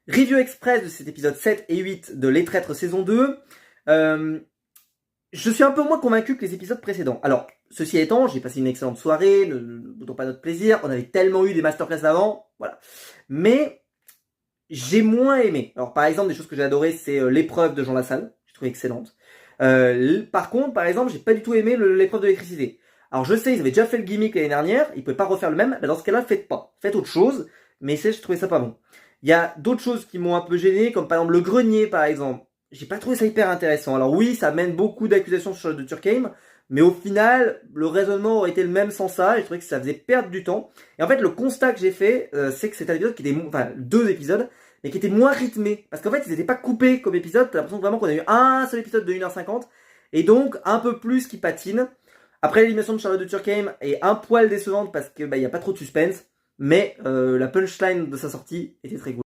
Review express de cet épisode 7 et 8 de Les Traîtres saison 2. Je suis un peu moins convaincu que les épisodes précédents. Alors, ceci étant, j'ai passé une excellente soirée, ne boudons pas notre plaisir, on avait tellement eu des masterclass avant, voilà. Mais j'ai moins aimé. Alors, par exemple, des choses que j'ai adorées, c'est l'épreuve de Jean Lassalle, j'ai trouvé excellente. Par contre, par exemple, j'ai pas du tout aimé l'épreuve de l'électricité. Alors, je sais, ils avaient déjà fait le gimmick l'année dernière, ils pouvaient pas refaire le même, mais dans ce cas-là, faites pas. Faites autre chose, mais je trouvais ça pas bon. Il y a d'autres choses qui m'ont un peu gêné, comme par exemple le grenier, par exemple. J'ai pas trouvé ça hyper intéressant. Alors oui, ça mène beaucoup d'accusations sur le de Turkheim, mais au final, le raisonnement aurait été le même sans ça, et je trouvais que ça faisait perdre du temps. Et en fait, le constat que j'ai fait, c'est que c'est un épisode qui était, enfin, 2 épisodes, mais qui étaient moins rythmés. Parce qu'en fait, ils n'étaient pas coupés comme épisode, t'as l'impression vraiment qu'on a eu un seul épisode de 1h50, et donc un peu plus qui patine. Après, l'élimination de Charlotte de Turkheim est un poil décevante parce qu'il n'y a pas trop de suspense, mais la punchline de sa sortie était très cool.